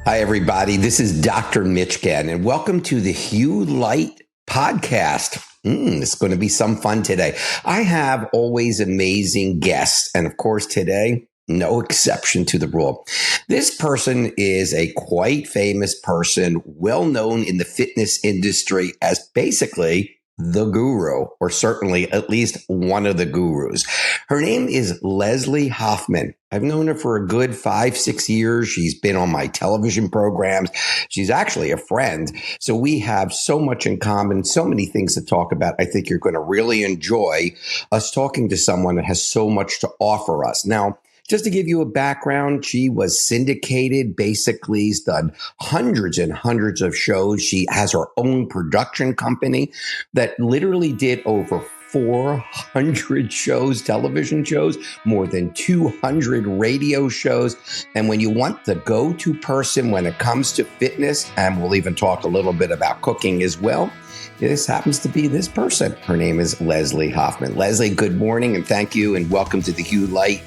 Hi, everybody. This is Dr. Mitch Ghen, and welcome to the Hue Light podcast. It's going to be some fun today. I have always amazing guests, and of course, today, no exception to the rule. This person is a quite famous person, well known in the fitness industry as basically the guru, or certainly at least one of the gurus. Her name is Leslie Hoffman. I've known her for a good 5-6 years. She's been on my television programs. She's actually a friend. So we have so much in common, so many things to talk about. I think you're going to really enjoy us talking to someone that has so much to offer us. Now, just to give you a background, she was syndicated, basically has done hundreds and hundreds of shows. She has her own production company that literally did over 400 shows, television shows, more than 200 radio shows. And when you want the go-to person when it comes to fitness, and we'll even talk a little bit about cooking as well, this happens to be this person. Her name is Leslie Hoffman. Leslie, good morning and thank you and welcome to the Hue Light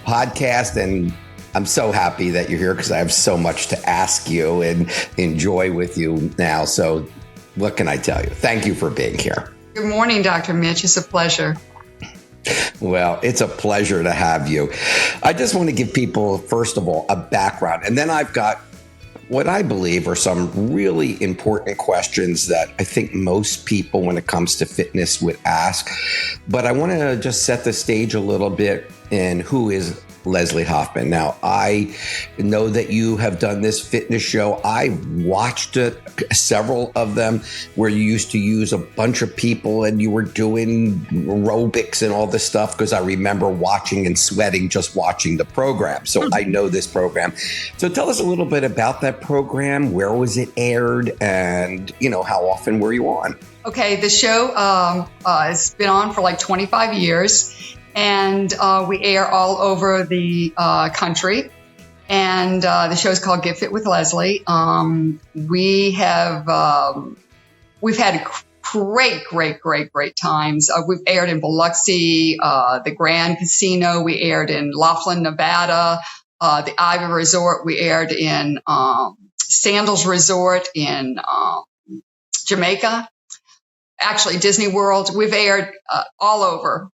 podcast. And I'm so happy that you're here because I have so much to ask you and enjoy with you now. So what can I tell you? Thank you for being here. Good morning, Dr. Mitch. It's a pleasure. Well, it's a pleasure to have you. I just want to give people, first of all, a background, and then I've got what I believe are some really important questions that I think most people when it comes to fitness would ask. But I want to just set the stage a little bit in who is Leslie Hoffman. Now, I know that you have done this fitness show. I watched it, several of them, where you used to use a bunch of people and you were doing aerobics and all this stuff, because I remember watching and sweating just watching the program. So I know this program. So tell us a little bit about that program. Where was it aired? And, how often were you on? Okay, the show has been on for like 25 years. And we air all over the country. And the show is called Get Fit with Leslie. We've had great times. We've aired in Biloxi, the Grand Casino. We aired in Laughlin, Nevada, the Ivy Resort. We aired in Sandals Resort in Jamaica. Actually, Disney World. We've aired all over.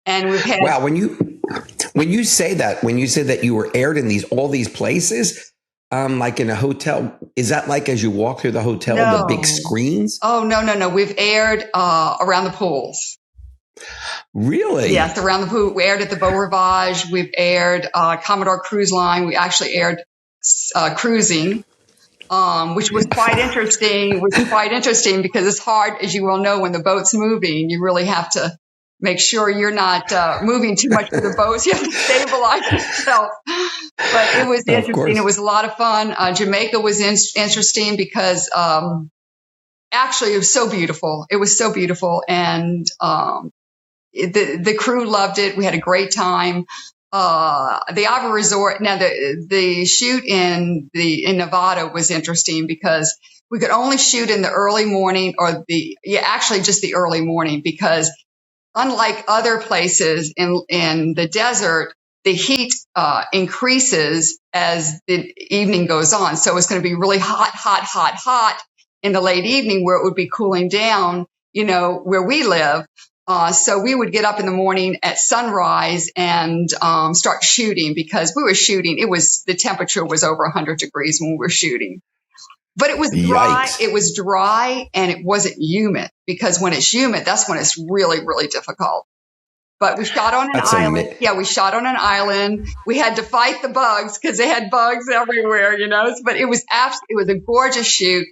And we've had when you say that you were aired in all these places, like in a hotel, is that like as you walk through the hotel, the big screens? Oh, no. We've aired around the pools. Really? Yes, around the pool. We aired at the Beau Rivage. We've aired Commodore Cruise Line. We actually aired cruising. Which was quite interesting. Because it's hard, as you well know, when the boat's moving, you really have to make sure you're not moving too much with the boat. You have to stabilize yourself. But it was interesting. It was a lot of fun. Jamaica was interesting because actually it was so beautiful. It was so beautiful. And the crew loved it. We had a great time. The Ivy Resort. Now the shoot in Nevada was interesting because we could only shoot in the early morning just the early morning, because unlike other places in the desert, the heat increases as the evening goes on. So it's going to be really hot in the late evening, where it would be cooling down, where we live. So we would get up in the morning at sunrise and start shooting, because we were shooting. The temperature was over 100 degrees when we were shooting. But it was dry. Yikes. It was dry and it wasn't humid, because when it's humid, that's when it's really, really difficult. But we shot on an island. We shot on an island. We had to fight the bugs because they had bugs everywhere, But it was a gorgeous shoot,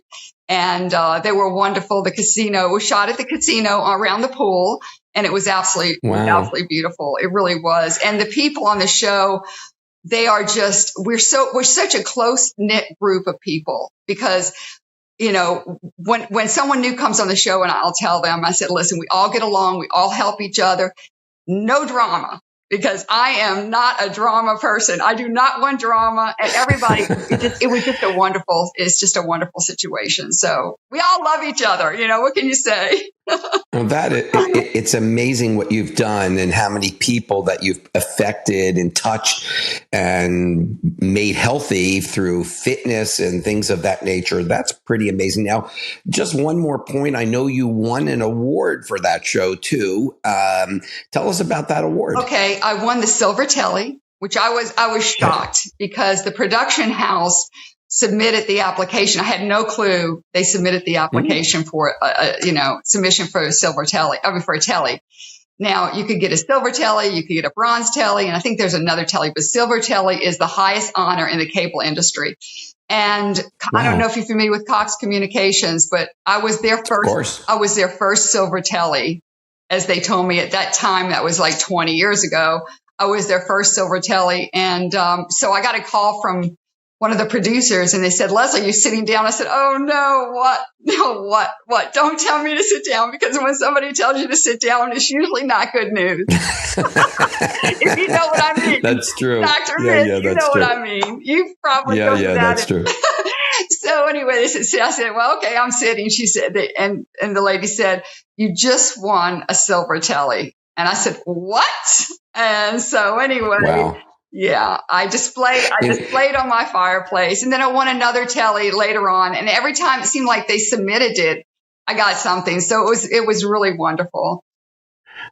and they were wonderful. The casino, we shot at the casino around the pool, and it was absolutely beautiful. It really was. And the people on the show, they are we're such a close knit group of people, because, when someone new comes on the show, and I'll tell them, I said, listen, we all get along. We all help each other. No drama. because I am not a drama person. I do not want drama, and everybody, it's just a wonderful situation. So we all love each other. What can you say? Well, it's amazing what you've done and how many people that you've affected and touched and made healthy through fitness and things of that nature. That's pretty amazing. Now, just one more point. I know you won an award for that show too. Tell us about that award. Okay, I won the Silver Telly, which I was shocked because the production house submitted the application. I had no clue they submitted the application for submission for a silver telly. For a telly. Now you could get a silver telly, you could get a bronze telly, and I think there's another telly, but silver telly is the highest honor in the cable industry. And I don't know if you're familiar with Cox Communications, but I was their first. Of course. I was their first silver telly, as they told me at that time. That was like 20 years ago. I was their first silver telly, and so I got a call from one of the producers, and they said, "Leslie, you're sitting down." I said, "Oh no, what? No, what? Don't tell me to sit down, because when somebody tells you to sit down, it's usually not good news." If you know what I mean. That's true. Dr. Mitch, you know what I mean. You've probably know that. That's true. So anyway, I said, "Well, okay, I'm sitting." She said, and the lady said, "You just won a silver telly." And I said, "What?" And so anyway. Wow. Yeah, I displayed on my fireplace, and then I won another telly later on. And every time it seemed like they submitted it, I got something. So it was really wonderful.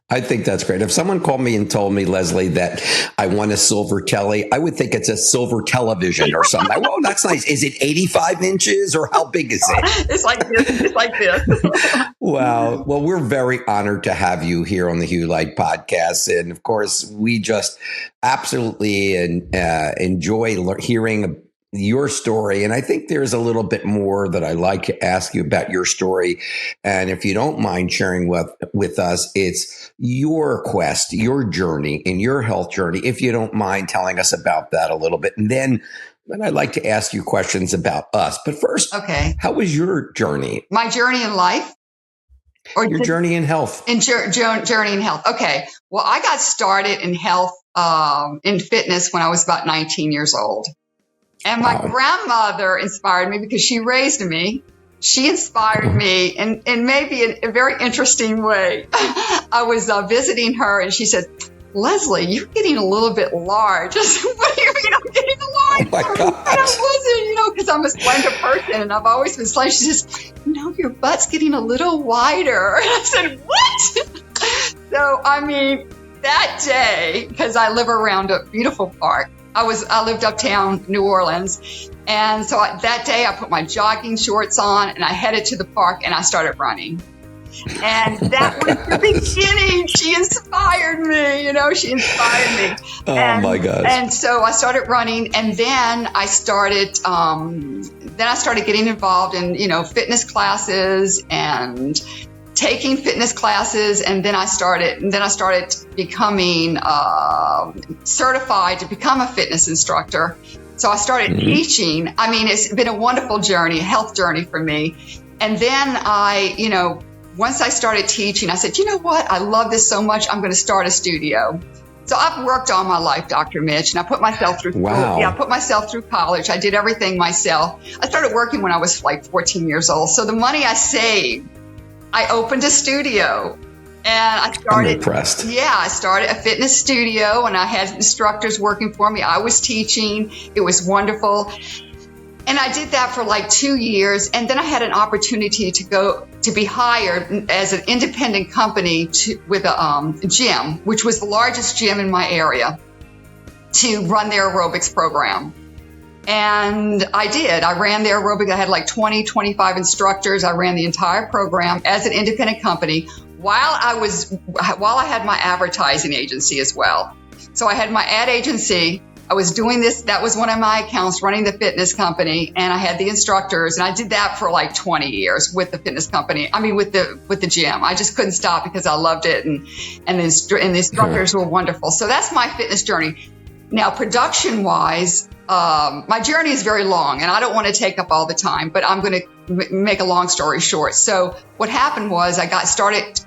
I think that's great. If someone called me and told me, Leslie, that I won a silver telly, I would think it's a silver television or something. Well, that's nice. Is it 85 inches or how big is it? It's like this. It's like this. Wow. Well, we're very honored to have you here on the Hugh Light podcast. And of course, we just absolutely enjoy hearing your story. And I think there's a little bit more that I'd like to ask you about your story. And if you don't mind sharing with us, it's your quest, your journey and your health journey. If you don't mind telling us about that a little bit. And then I'd like to ask you questions about us. But first, okay, how was your journey? My journey in life? Or your journey in health? Journey in health. Okay. Well, I got started in health, in fitness when I was about 19 years old. And my grandmother inspired me because she raised me. She inspired me in maybe a very interesting way. I was visiting her, and she said, "Leslie, you're getting a little bit large." I said, "What do you mean I'm getting large?" Oh my gosh. And I wasn't, because I'm a slender person, and I've always been slender. She says, "Your butt's getting a little wider." And I said, "What?" So, that day, because I live around a beautiful park, I lived uptown New Orleans. And so that day I put my jogging shorts on and I headed to the park and I started running. And that was the beginning. She inspired me, she inspired me. Oh my gosh. And so I started running, and then I started getting involved in, fitness classes and taking fitness classes, and then I started becoming certified to become a fitness instructor. So I started teaching. It's been a wonderful journey, a health journey for me. And then once I started teaching, I said, "You know what? I love this so much. I'm going to start a studio." So I've worked all my life, Dr. Mitch, and I put myself through I put myself through college. I did everything myself. I started working when I was like 14 years old. So the money I saved, I opened a studio, and I started. I'm impressed. Yeah, I started a fitness studio, and I had instructors working for me. I was teaching. It was wonderful. And I did that for like 2 years. And then I had an opportunity to be hired as an independent company with a gym, which was the largest gym in my area, to run their aerobics program. And I did. I ran their aerobics. I had like 20, 25 instructors. I ran the entire program as an independent company while I had my advertising agency as well. So I had my ad agency. I was doing this. That was one of my accounts, running the fitness company, and I had the instructors, and I did that for like 20 years with the fitness company. With the gym. I just couldn't stop because I loved it, and the instructors were wonderful. So that's my fitness journey. Now, production-wise, my journey is very long, and I don't want to take up all the time, but I'm going to make a long story short. So what happened was I got started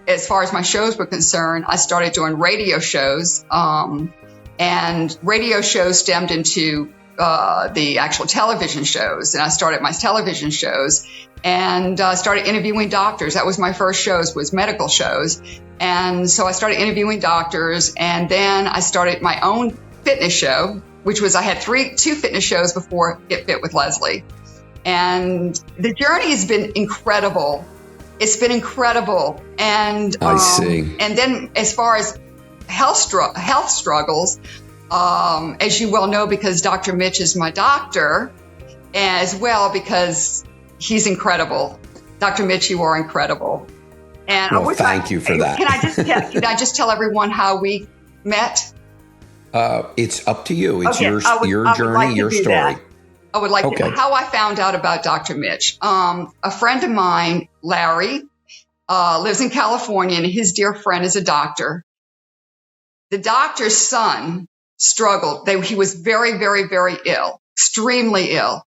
as far as my shows were concerned, I started doing radio shows, and radio shows stemmed into the actual television shows. And I started my television shows and started interviewing doctors. That was my first shows, was medical shows. And so I started interviewing doctors, and then I started my own fitness show, which was, I had two fitness shows before Get Fit with Leslie. And the journey has been incredible. It's been incredible. And I see. And then as far as health struggles, as you well know, because Dr. Mitch is my doctor, as well, because he's incredible. Dr. Mitch, you are incredible. And well, thank you for that. Can I just tell everyone how we met? It's up to you. It's okay, your journey, like your story. That. I would like to, how I found out about Dr. Mitch. A friend of mine, Larry, lives in California, and his dear friend is a doctor. The doctor's son struggled. He was very, very, very ill, extremely ill.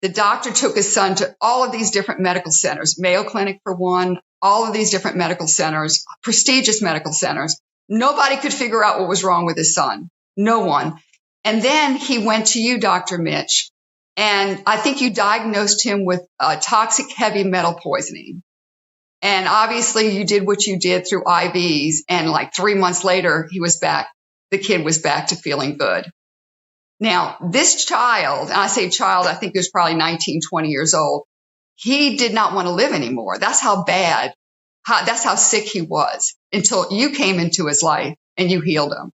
The doctor took his son to all of these different medical centers, Mayo Clinic for one, all of these different medical centers, prestigious medical centers. Nobody could figure out what was wrong with his son. No one. And then he went to you, Dr. Mitch, and I think you diagnosed him with toxic heavy metal poisoning. And obviously you did what you did through IVs. And like 3 months later, he was back. The kid was back to feeling good. Now, this child, and I say child, I think he was probably 19, 20 years old. He did not want to live anymore. That's how bad, that's how sick he was until you came into his life and you healed him.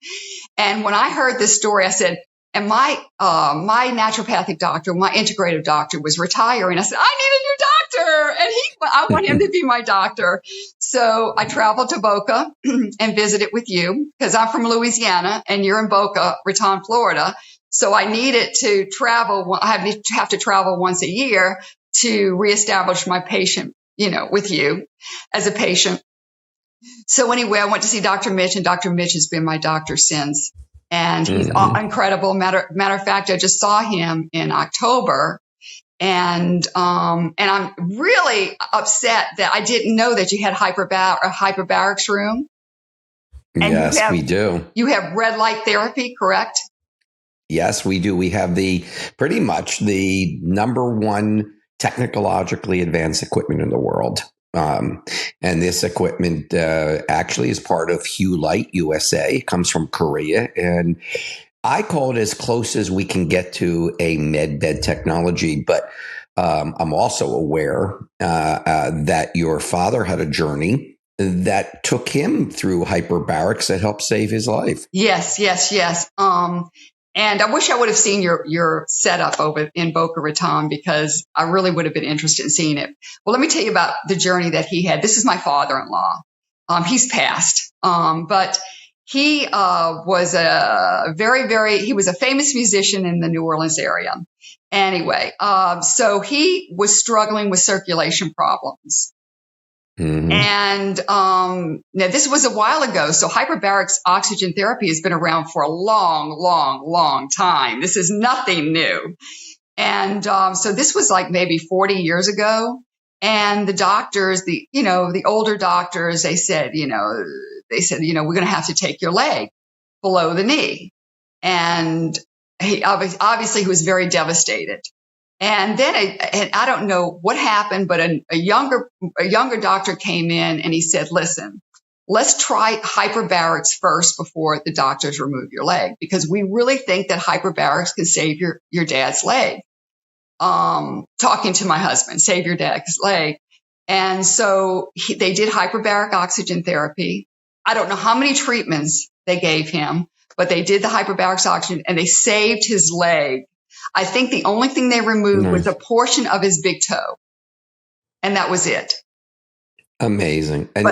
And when I heard this story, I said, and my naturopathic doctor, my integrative doctor was retiring. I said, I need a new doctor. And I want him to be my doctor. So I traveled to Boca and visited with you because I'm from Louisiana and you're in Boca Raton, Florida. So I needed to travel. I have to travel once a year to reestablish my patient, with you as a patient. So anyway, I went to see Dr. Mitch, and Dr. Mitch has been my doctor since. And he's incredible. Matter of fact, I just saw him in October, and I'm really upset that I didn't know that you had hyperbarics room. And yes, we do. You have red light therapy, correct? Yes, we do. We have pretty much the number one technologically advanced equipment in the world. And this equipment actually is part of Hue Light USA. It comes from Korea. And I call it as close as we can get to a med bed technology. But I'm also aware that your father had a journey that took him through hyperbarics that helped save his life. Yes. And I wish I would have seen your setup over in Boca Raton, because I really would have been interested in seeing it. Well, let me tell you about the journey that he had. This is my father-in-law. He's passed, but he was he was a famous musician in the New Orleans area. Anyway, so he was struggling with circulation problems. Mm-hmm. And now this was a while ago. So hyperbaric oxygen therapy has been around for a long, long, long time. This is nothing new. And so this was like maybe 40 years ago. And the doctors, the older doctors, they said, we're going to have to take your leg below the knee. And he obviously was very devastated. And then I don't know what happened, but a younger doctor came in and he said, listen, let's try hyperbarics first before the doctors remove your leg, because we really think that hyperbarics can save your dad's leg. Talking to my husband, save your dad's leg. And so they did hyperbaric oxygen therapy. I don't know how many treatments they gave him, but they did the hyperbaric oxygen and they saved his leg. I think the only thing they removed was a portion of his big toe. And that was it. Amazing. And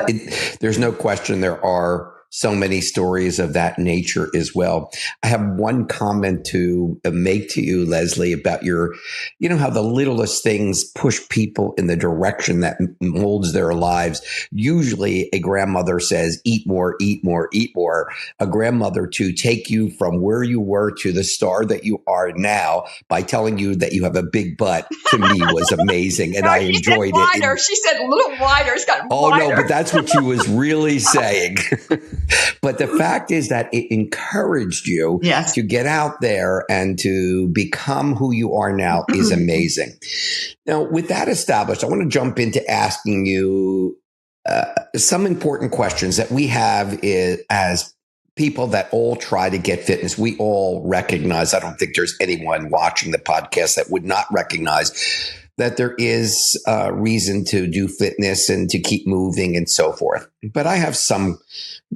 there's no question there are so many stories of that nature as well. I have one comment to make to you, Leslie, about how the littlest things push people in the direction that molds their lives. Usually a grandmother says, eat more, eat more, eat more. A grandmother to take you from where you were to the star that you are now by telling you that you have a big butt, to me was amazing. And No, I she enjoyed said wider. it. She said a little wider. It's got Oh, wider. no, but that's what she was really saying. But the fact is that it encouraged you Yes. to get out there and to become who you are now is amazing. Now, with that established, I want to jump into asking you some important questions that we have as people that all try to get fitness. We all recognize, I don't think there's anyone watching the podcast that would not recognize that there is a reason to do fitness and to keep moving and so forth. But I have some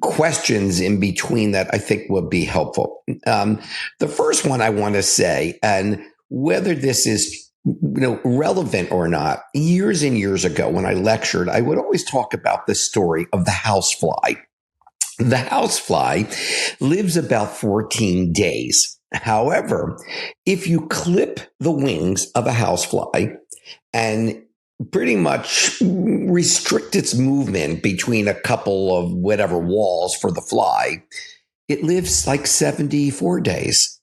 questions in between that I think will be helpful. The first one I want to say, and whether this is relevant or not, years and years ago when I lectured, I would always talk about the story of the housefly. The housefly lives about 14 days. However, if you clip the wings of a housefly and pretty much restrict its movement between a couple of whatever walls for the fly, it lives like 74 days.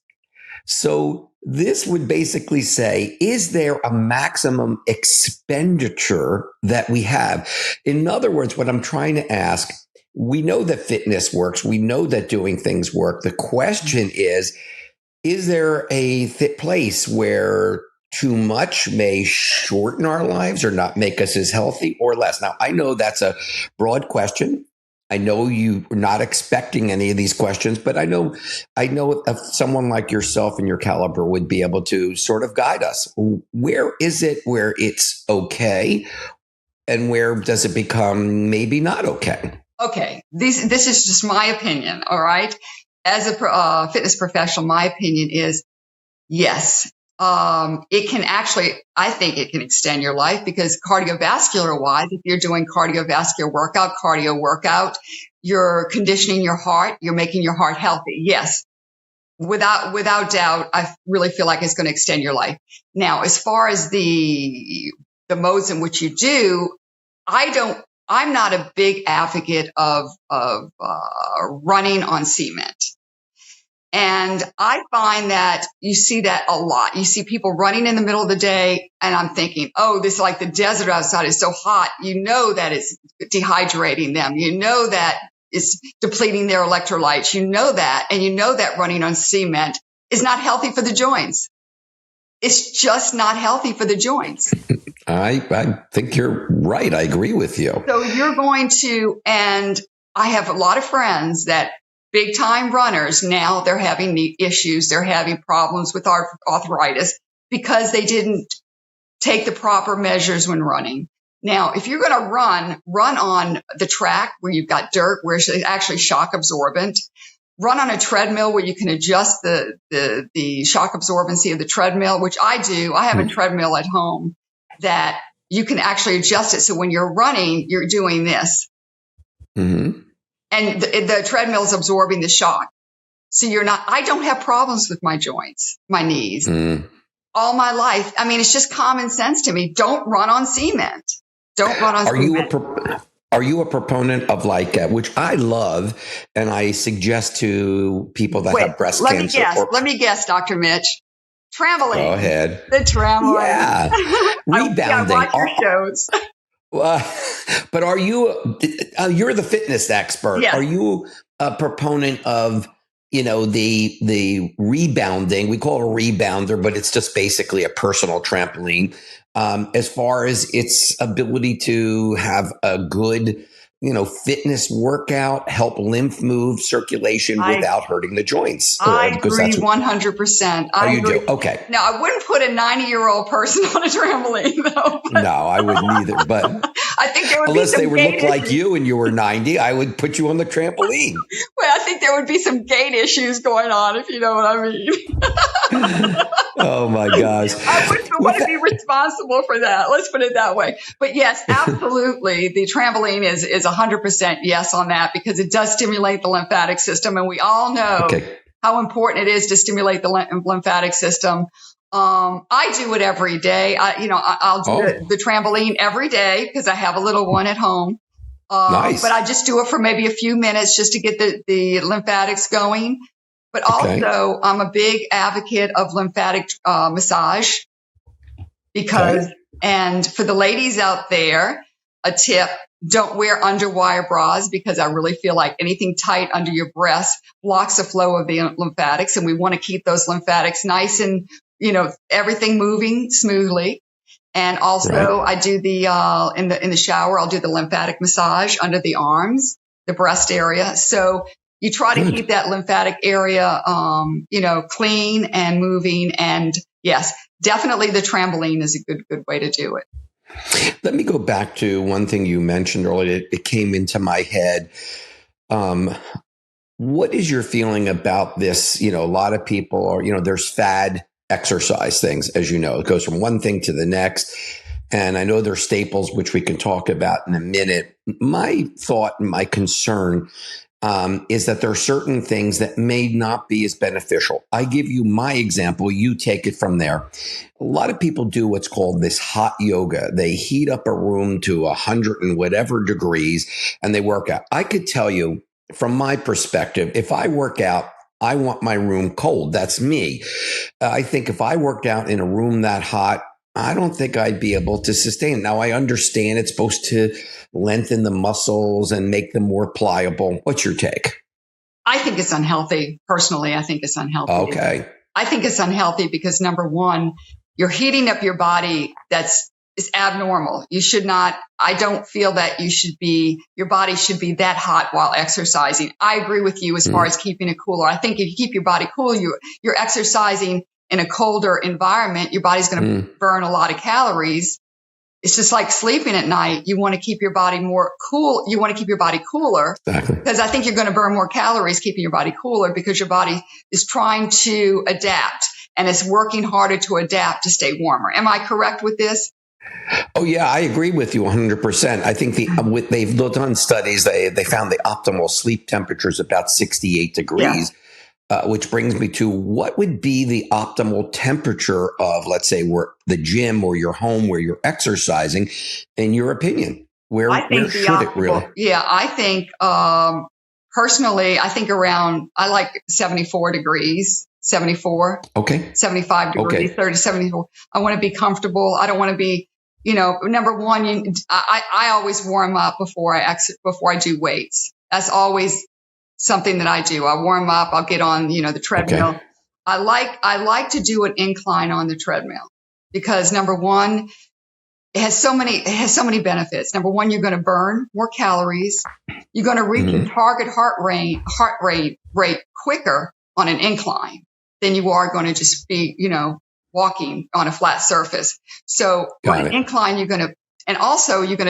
So this would basically say, is there a maximum expenditure that we have? In other words, what I'm trying to ask, we know that fitness works. We know that doing things work. The question is there a place where too much may shorten our lives or not make us as healthy or less? Now, I know that's a broad question. I know you're not expecting any of these questions, but I know if someone like yourself and your caliber would be able to sort of guide us. Where is it where it's okay, and where does it become maybe not okay? Okay, this is just my opinion, all right? As a fitness professional, my opinion is yes. It can actually, I think it can extend your life because cardiovascular wise, if you're doing cardio workout, you're conditioning your heart, you're making your heart healthy. Yes. Without doubt, I really feel like it's going to extend your life. Now, as far as the modes in which you do, I'm not a big advocate of running on cement. And I find that you see that a lot. You see people running in the middle of the day, and I'm thinking, oh, this is like the desert outside is so hot. You know that it's dehydrating them. You know that it's depleting their electrolytes. You know that, and you know that running on cement is not healthy for the joints. It's just not healthy for the joints. I think you're right. I agree with you. So you're going to, and I have a lot of friends that big time runners, now they're having knee issues. They're having problems with arthritis because they didn't take the proper measures when running. Now, if you're going to run on the track where you've got dirt, where it's actually shock absorbent. Run on a treadmill where you can adjust the shock absorbency of the treadmill, which I do. I have a treadmill at home that you can actually adjust it. So when you're running, you're doing this. Mm-hmm. And the treadmill is absorbing the shock. So I don't have problems with my joints, my knees. All my life. I mean, it's just common sense to me. Don't run on cement. Don't run on cement. Are you a proponent of which I love, and I suggest to people that have breast cancer? Let me guess, Dr. Mitch. Trampoline. Go ahead. The trampoline. Yeah. Rebounding. I watch your shows. But are you, you're the fitness expert. Yes. Are you a proponent of, the rebounding? We call it a rebounder, but it's just basically a personal trampoline. As far as its ability to have a good, fitness workout, help lymph move, circulation without hurting the joints. I agree 100%. I agree. Do? Okay. Now, I wouldn't put a 90-year-old person on a trampoline, though. No, I wouldn't either. But I think there would unless be some they would look like you and you were 90, I would put you on the trampoline. Well, I think there would be some gait issues going on, if you know what I mean. Oh my gosh. I wouldn't want to be responsible for that. Let's put it that way. But yes, absolutely. The trampoline is 100% yes on that, because it does stimulate the lymphatic system. And we all know how important it is to stimulate the lymphatic system. I do it every day. I'll do the trampoline every day because I have a little one at home. Nice. But I just do it for maybe a few minutes just to get the lymphatics going. But also, I'm a big advocate of lymphatic massage because, and for the ladies out there, a tip, don't wear underwire bras, because I really feel like anything tight under your breast blocks the flow of the lymphatics. And we want to keep those lymphatics nice and, everything moving smoothly. And also I do the, in the shower, I'll do the lymphatic massage under the arms, the breast area. So you try to keep that lymphatic area, clean and moving. And yes, definitely the trampoline is a good way to do it. Let me go back to one thing you mentioned earlier. It came into my head. What is your feeling about this? A lot of people are, there's fad exercise things, as you know, it goes from one thing to the next. And I know there's staples, which we can talk about in a minute. My thought and my concern is that there are certain things that may not be as beneficial. I give you my example. You take it from there. A lot of people do what's called this hot yoga. They heat up a room to 100 and whatever degrees, and they work out. I could tell you from my perspective, if I work out, I want my room cold. That's me. I think if I worked out in a room that hot, I don't think I'd be able to sustain it. Now, I understand it's supposed to lengthen the muscles and make them more pliable. What's your take? I think it's unhealthy. Personally, I think it's unhealthy. Okay. I think it's unhealthy because, number one, you're heating up your body. It's abnormal. You should not, I don't feel that your body should be that hot while exercising. I agree with you as far as keeping it cooler. I think if you keep your body cool, you're exercising in a colder environment, your body's going to burn a lot of calories. It's just like sleeping at night. You want to keep your body more cool. You want to keep your body cooler because I think you're going to burn more calories keeping your body cooler because your body is trying to adapt and it's working harder to adapt to stay warmer. Am I correct with this? Oh, yeah, I agree with you 100%. I think they've done studies. They found the optimal sleep temperature is about 68 degrees. Which brings me to what would be the optimal temperature of, let's say, the gym or your home where you're exercising, in your opinion? Where should it really? Yeah, I think personally, I think I like 74 degrees, 74. Okay. 75 degrees, 30, 74. I want to be comfortable. I don't want to be, number one, I always warm up before I do weights. That's always something that I do. I warm up. I'll get on, the treadmill. Okay. I like to do an incline on the treadmill because number one, it has so many benefits. Number one, you're going to burn more calories. You're going to reach your target heart rate quicker on an incline than you are going to just be, walking on a flat surface. So on an incline, you're going to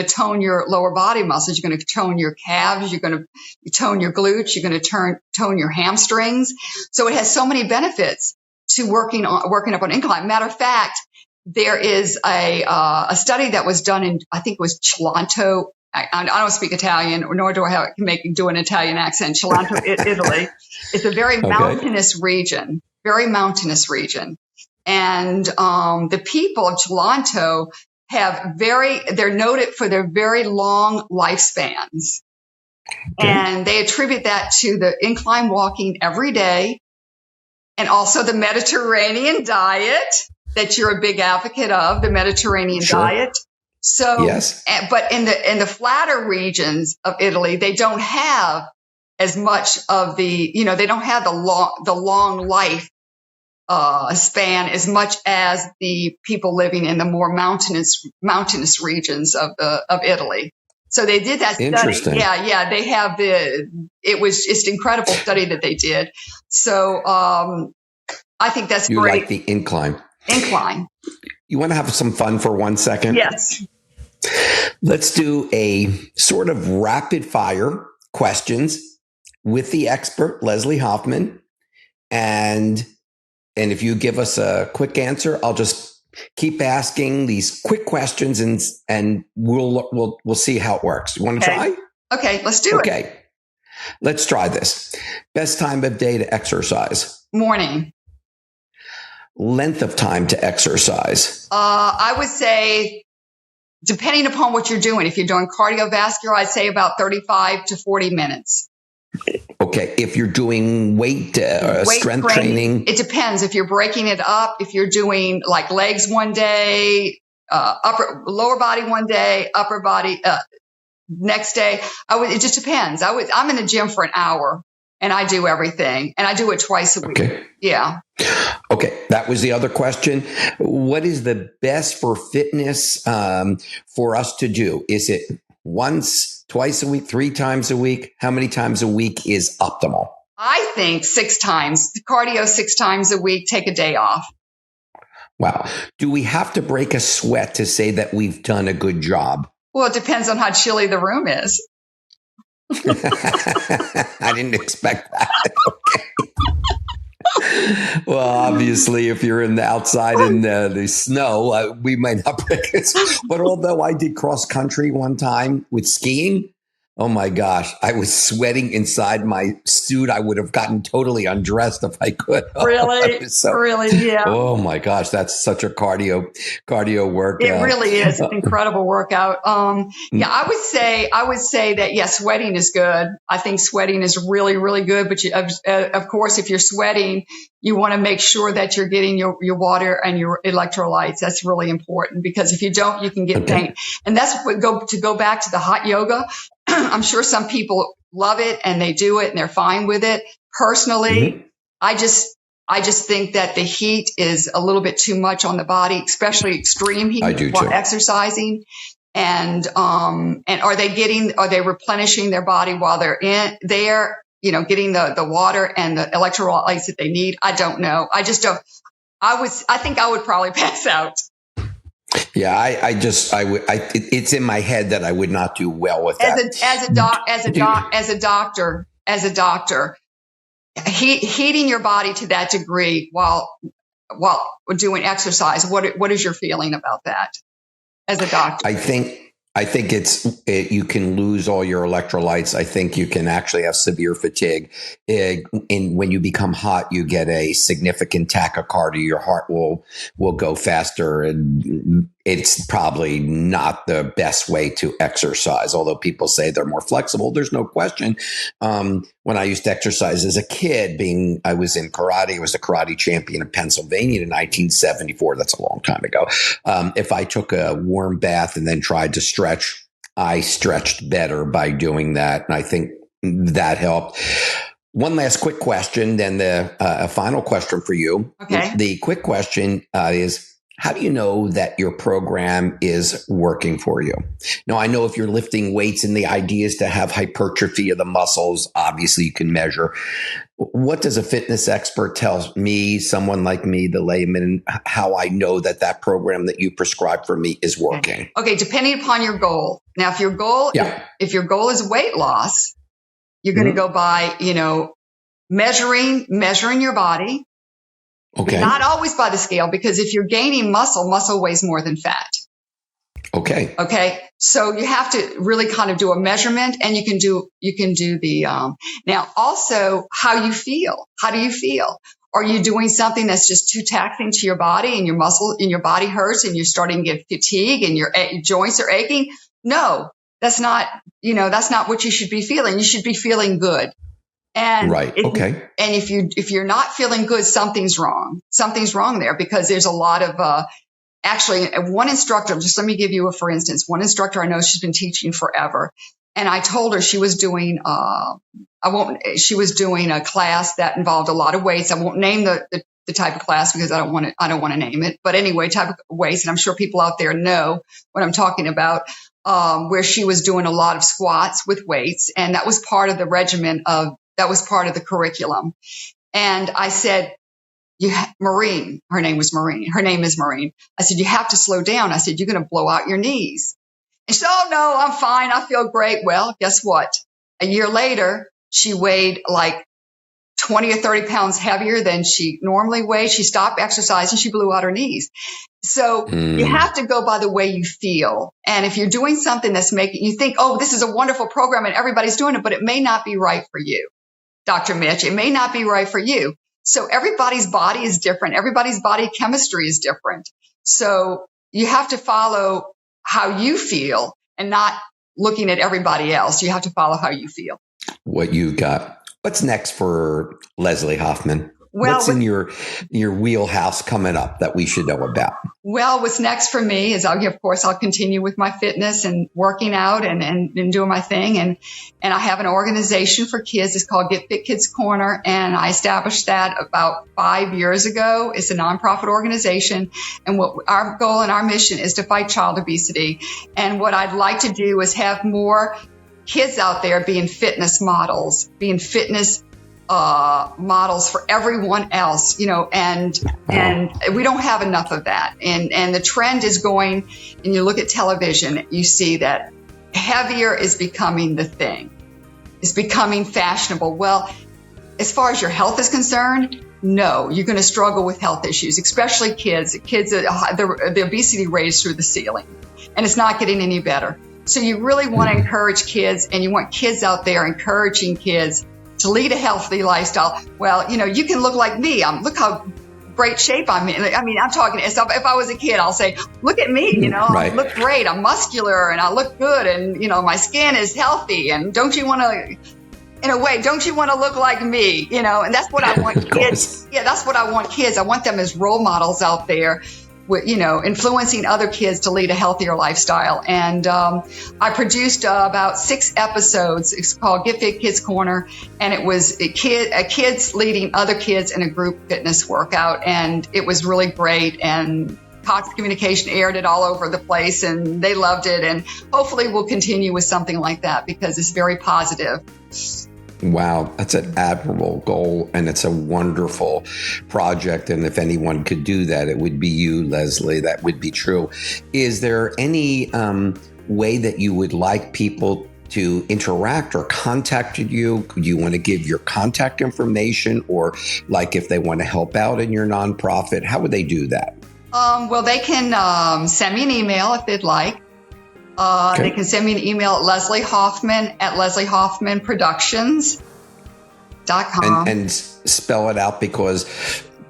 tone your lower body muscles. You're going to tone your calves. You're going to tone your glutes. You're going to tone your hamstrings. So it has so many benefits to working up on incline. Matter of fact, there is a study that was done in, I think it was Cilento. I don't speak Italian, nor do I do an Italian accent. Cilento, Italy. It's a very mountainous region. And the people of Cilento they're noted for their very long lifespans. Okay. And they attribute that to the incline walking every day and also the Mediterranean diet that you're a big advocate of, the Mediterranean diet. So, yes. But in the flatter regions of Italy, they don't have as much of they don't have the long life span as much as the people living in the more mountainous regions of Italy. So they did that study. Interesting. Yeah. They have it was just an incredible study that they did. So I think that's great. You like the incline. Incline. You want to have some fun for 1 second? Yes. Let's do a sort of rapid fire questions with the expert, Leslie Hoffman. And And if you give us a quick answer, I'll just keep asking these quick questions and we'll see how it works. You want to try? Okay, let's do it. Okay. Let's try this. Best time of day to exercise? Morning. Length of time to exercise? I would say, depending upon what you're doing, if you're doing cardiovascular, I'd say about 35 to 40 minutes. Okay. If you're doing weight strength training? It depends. If you're breaking it up, if you're doing like legs one day, lower body one day, upper body next day, it just depends. I'm in the gym for an hour and I do everything and I do it twice a week. Okay. Yeah. Okay. That was the other question. What is the best for fitness for us to do? Is it once, twice a week, 3 times a week? How many times a week is optimal? I think 6 times. Cardio 6 times a week. Take a day off. Wow. Do we have to break a sweat to say that we've done a good job? Well, it depends on how chilly the room is. I didn't expect that. Okay. Well, obviously, if you're outside in the snow, we might not break it. But although I did cross country one time with skiing, oh my gosh, I was sweating inside my suit. I would have gotten totally undressed if I could. Really? Really? Yeah. Oh my gosh, that's such a cardio workout. It really is an incredible workout. Yeah, I would say that, yeah, sweating is good. I think sweating is really, really good. But of course, if you're sweating, you want to make sure that you're getting your water and your electrolytes. That's really important because if you don't, you can get faint. And that's what go back to the hot yoga. I'm sure some people love it and they do it and they're fine with it. Personally, I just think that the heat is a little bit too much on the body, especially extreme heat while exercising. And are they replenishing their body while they're there, getting the water and the electrolytes that they need? I don't know. I just don't. I think I would probably pass out. Yeah, it's in my head that I would not do well with that. As a doctor, heating your body to that degree while doing exercise. What is your feeling about that as a doctor? I think you can lose all your electrolytes. I think you can actually have severe fatigue. When you become hot, you get a significant tachycardia. Your heart will go faster, and it's probably not the best way to exercise. Although people say they're more flexible, there's no question. When I used to exercise as a kid, I was in karate, I was a karate champion of Pennsylvania in 1974. That's a long time ago. If I took a warm bath and then tried to stretch, I stretched better by doing that. And I think that helped. One last quick question, then a final question for you. Okay. The quick question is, how do you know that your program is working for you? Now, I know if you're lifting weights and the idea is to have hypertrophy of the muscles, obviously you can measure. What does a fitness expert tell me, someone like me, the layman, how I know that program that you prescribe for me is working? Okay, depending upon your goal. Now, if your goal is weight loss, you're going to go by, measuring your body. Okay. Not always by the scale, because if you're gaining muscle weighs more than fat. Okay. Okay. So you have to really kind of do a measurement, and you can do the, now also how you feel. How do you feel? Are you doing something that's just too taxing to your body and your muscle and your body hurts and you're starting to get fatigue and your joints are aching? No, that's not what you should be feeling. You should be feeling good. And right. Okay. And if you're not feeling good, something's wrong. Something's wrong there, because there's a lot of, actually one instructor, just let me give you for instance, one instructor I know, she's been teaching forever. And I told her she was doing, she was doing a class that involved a lot of weights. I won't name the type of class because I don't want to name it, but anyway, type of weights. And I'm sure people out there know what I'm talking about, where she was doing a lot of squats with weights. And that was part of the regimen that was part of the curriculum. And I said, Maureen, her name is Maureen. I said, you have to slow down. I said, you're going to blow out your knees. And she said, oh no, I'm fine. I feel great. Well, guess what? A year later, she weighed like 20 or 30 pounds heavier than she normally weighs. She stopped exercising. She blew out her knees. So you have to go by the way you feel. And if you're doing something that's making you think, oh, this is a wonderful program and everybody's doing it, but it may not be right for you, Dr. Mitch. It may not be right for you. So everybody's body is different. Everybody's body chemistry is different. So you have to follow how you feel and not looking at everybody else. You have to follow how you feel. What you got. What's next for Leslie Hoffman? Well, what's in your wheelhouse coming up that we should know about? Well, what's next for me is I'll continue with my fitness and working out and doing my thing. And I have an organization for kids. It's called Get Fit Kids Corner. And I established that about 5 years ago. It's a nonprofit organization. And what our goal and our mission is to fight child obesity. And what I'd like to do is have more kids out there being fitness models, models for everyone else, and we don't have enough of that. And the trend is going, and you look at television, you see that heavier is becoming the thing. It's becoming fashionable. Well, as far as your health is concerned, no, you're going to struggle with health issues, especially kids. The obesity rate is through the ceiling, and it's not getting any better. So you really want to encourage kids, and you want kids out there encouraging kids to lead a healthy lifestyle. Well, you can look like me. Look how great shape I'm in. I mean, I'm talking, if I was a kid, I'll say, look at me, Right. I look great. I'm muscular and I look good. And, my skin is healthy. And don't you want to look like me, and that's what I want kids. Yeah, that's what I want kids. I want them as role models out there, with, influencing other kids to lead a healthier lifestyle. And I produced about 6 episodes. It's called Get Fit Kids Corner, and it was kids leading other kids in a group fitness workout, and it was really great. And Cox Communication aired it all over the place, and they loved it. And hopefully we'll continue with something like that because it's very positive. Wow, that's an admirable goal, and it's a wonderful project. And if anyone could do that, it would be you, Leslie. That would be true. Is there any way that you would like people to interact or contact you? Do you want to give your contact information, or like if they want to help out in your nonprofit, how would they do that? Well, they can send me an email if they'd like. Okay. They can send me an email at Leslie Hoffman at LeslieHoffmanProductions.com. And spell it out, because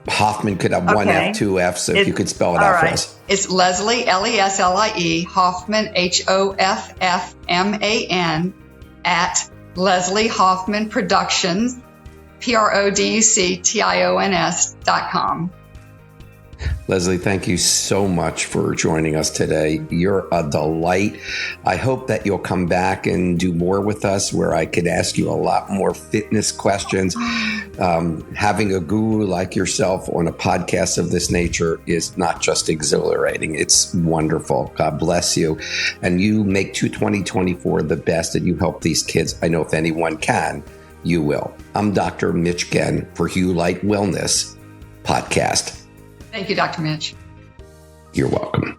Hoffman could have one F, 2 Fs. So if you could spell it out for us. It's Leslie, Leslie, Hoffman, Hoffman, at Leslie Hoffman Productions, Productions.com. Leslie, thank you so much for joining us today. You're a delight. I hope that you'll come back and do more with us, where I could ask you a lot more fitness questions. Having a guru like yourself on a podcast of this nature is not just exhilarating. It's wonderful. God bless you. And you make 2024 the best, and you help these kids. I know if anyone can, you will. I'm Dr. Mitch Ghen for Hugh Light Wellness Podcast. Thank you, Dr. Mitch. You're welcome.